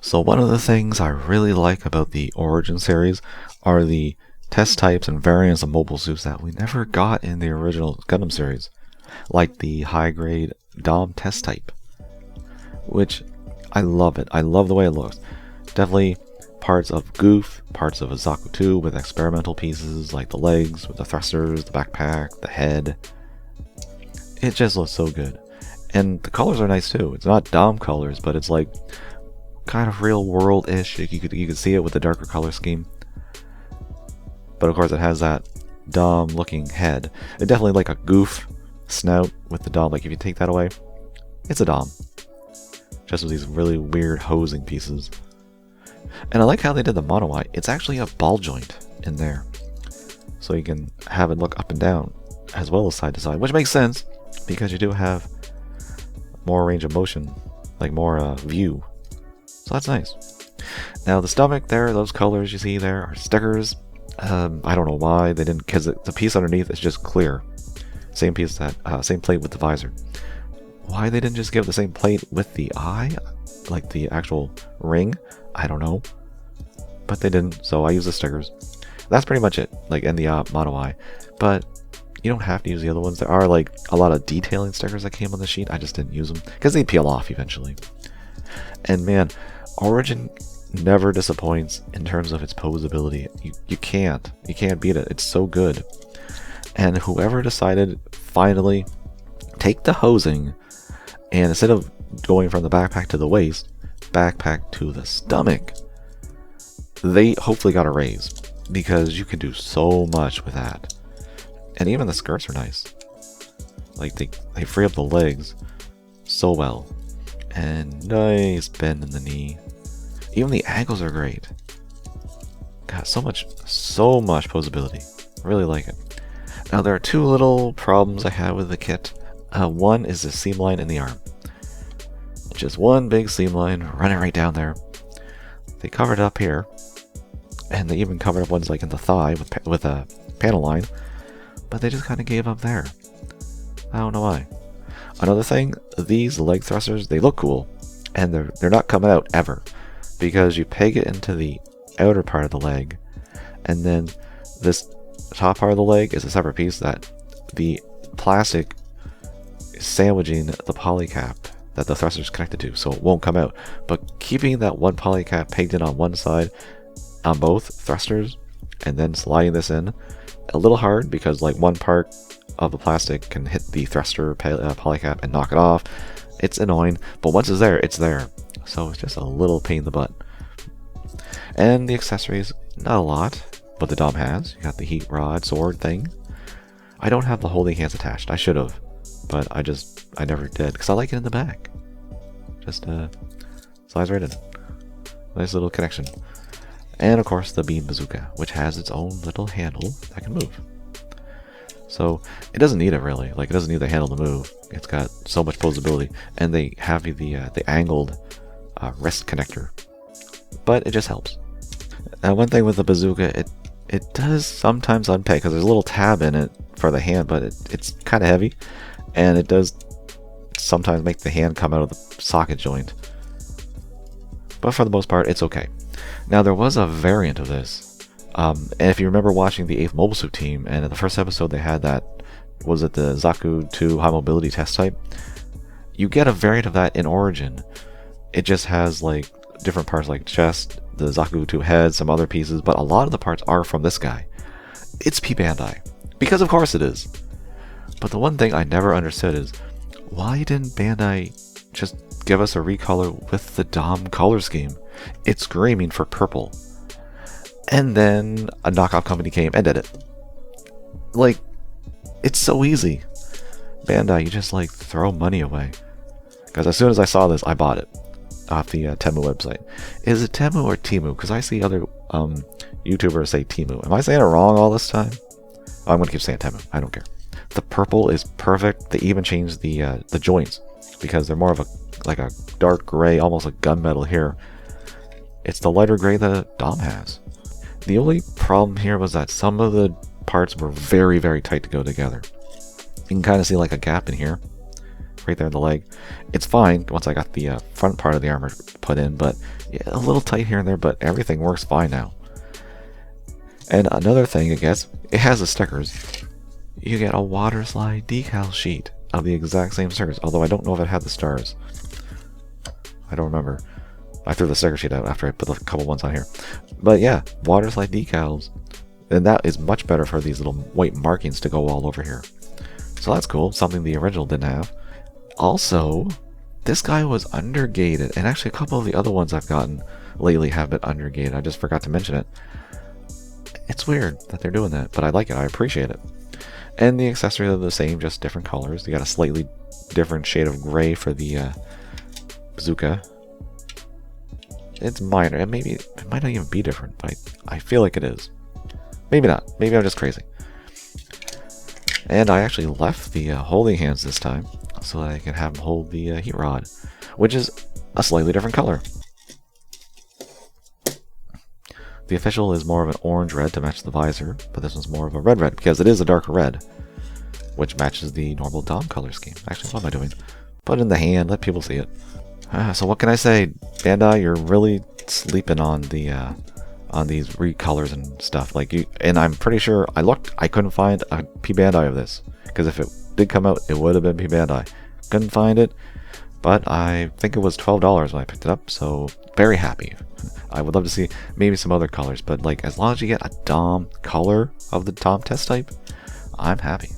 So one of the things I really like about the Origin series are the test types and variants of mobile suits that we never got in the original Gundam series, like the high-grade Dom test type, which I love it. I love the way it looks. Definitely parts of Goof, parts of a Zaku 2 with experimental pieces like the legs with the thrusters, the backpack, the head. It just looks so good. And the colors are nice too. It's not Dom colors, but it's like kind of real world-ish. You could see it with the darker color scheme. But of course it has that Dom looking head. It definitely like a Goof snout with the Dom. Like if you take that away, it's a Dom. Just with these really weird hosing pieces. And I like how they did the mono eye. It's actually a ball joint in there. So you can have it look up and down as well as side to side, which makes sense because you do have more range of motion, like more view. So that's nice. Now the stomach there, those colors you see there are stickers. I don't know why they didn't, because the piece underneath is just clear. Same piece same plate with the visor. Why they didn't just give the same plate with the eye, like the actual ring, I don't know. But they didn't, so I use the stickers. That's pretty much it, like in the mono eye. But you don't have to use the other ones. There are like a lot of detailing stickers that came on the sheet. I just didn't use them because they peel off eventually. And man, Origin never disappoints in terms of its posability. You can't beat it. It's so good. And whoever decided finally take the hosing and instead of going from the backpack to the waist, backpack to the stomach, they hopefully got a raise because you can do so much with that. And even the skirts are nice. Like they free up the legs so well. And nice bend in the knee. Even the ankles are great. God, so much posability. I really like it. Now there are two little problems I have with the kit. One is the seam line in the arm. Just one big seam line running right down there. They covered it up here. And they even covered up ones like in the thigh with a panel line. But they just kind of gave up there. I don't know why. Another thing, these leg thrusters, they look cool. And they're not coming out ever. Because you peg it into the outer part of the leg. And then this top part of the leg is a separate piece that the plastic is sandwiching the polycap that the thruster is connected to, so it won't come out. But keeping that one polycap pegged in on one side on both thrusters and then sliding this in, a little hard because like one part of the plastic can hit the thruster polycap and knock it off. It's annoying, but once it's there, it's there. So it's just a little pain in the butt. And the accessories, not a lot, but the Dom has. You got the heat rod sword thing. I don't have the holding hands attached. I should have, but I never did because I like it in the back. Just slides right in. Nice little connection. And of course the beam bazooka, which has its own little handle that can move. So it doesn't need it really. Like it doesn't need the handle to move. It's got so much posability, and they have the angled wrist connector. But it just helps. One thing with the bazooka, it does sometimes unpeg because there's a little tab in it for the hand, but it's kind of heavy, and it does sometimes make the hand come out of the socket joint. But for the most part, it's okay. Now there was a variant of this, and if you remember watching the 8th Mobile Suit Team, and in the first episode they had that, was it the Zaku 2 High Mobility test type? You get a variant of that in Origin. It just has like different parts like chest, the Zaku 2 head, some other pieces, but a lot of the parts are from this guy. It's P Bandai. Because of course it is. But the one thing I never understood is, why didn't Bandai just give us a recolor with the Dom color scheme? It's screaming for purple. And then a knockoff company came and did it. Like, it's so easy. Bandai, you just like throw money away. Because as soon as I saw this, I bought it off the Temu website. Is it Temu or Temu? Because I see other YouTubers say Temu. Am I saying it wrong all this time? Oh, I'm going to keep saying Temu. I don't care. The purple is perfect. They even changed the joints because they're more of a dark gray, almost like gunmetal here. It's the lighter gray that Dom has. The only problem here was that some of the parts were very, very tight to go together. You can kind of see like a gap in here right there in the leg. It's fine once I got the front part of the armor put in, but yeah, a little tight here and there, but everything works fine now. And another thing, I guess, it has the stickers. You get a water slide decal sheet of the exact same stickers, although I don't know if it had the stars. I don't remember. I threw the sticker sheet out after I put a couple ones on here. But yeah, water slide decals. And that is much better for these little white markings to go all over here. So that's cool, something the original didn't have. Also, this guy was undergated, and actually a couple of the other ones I've gotten lately have been undergated. I just forgot to mention it. It's weird that they're doing that, but I like it, I appreciate it. And the accessories are the same, just different colors. You got a slightly different shade of gray for the bazooka. It's minor, and maybe it might not even be different, but I feel like it is. Maybe not. Maybe I'm just crazy. And I actually left the holding hands this time so that I can have them hold the heat rod, which is a slightly different color. The official is more of an orange-red to match the visor, but this one's more of a red-red because it is a darker red, which matches the normal Dom color scheme. Actually, what am I doing? Put it in the hand, let people see it. So what can I say? Bandai, you're really sleeping on the on these recolors and stuff. Like you, and I'm pretty sure I looked, I couldn't find a P Bandai of this, because if it did come out, it would have been P Bandai. Couldn't find it, but I think it was $12 when I picked it up, so very happy. I would love to see maybe some other colors, but like as long as you get a Dom color of the Dom test type, I'm happy.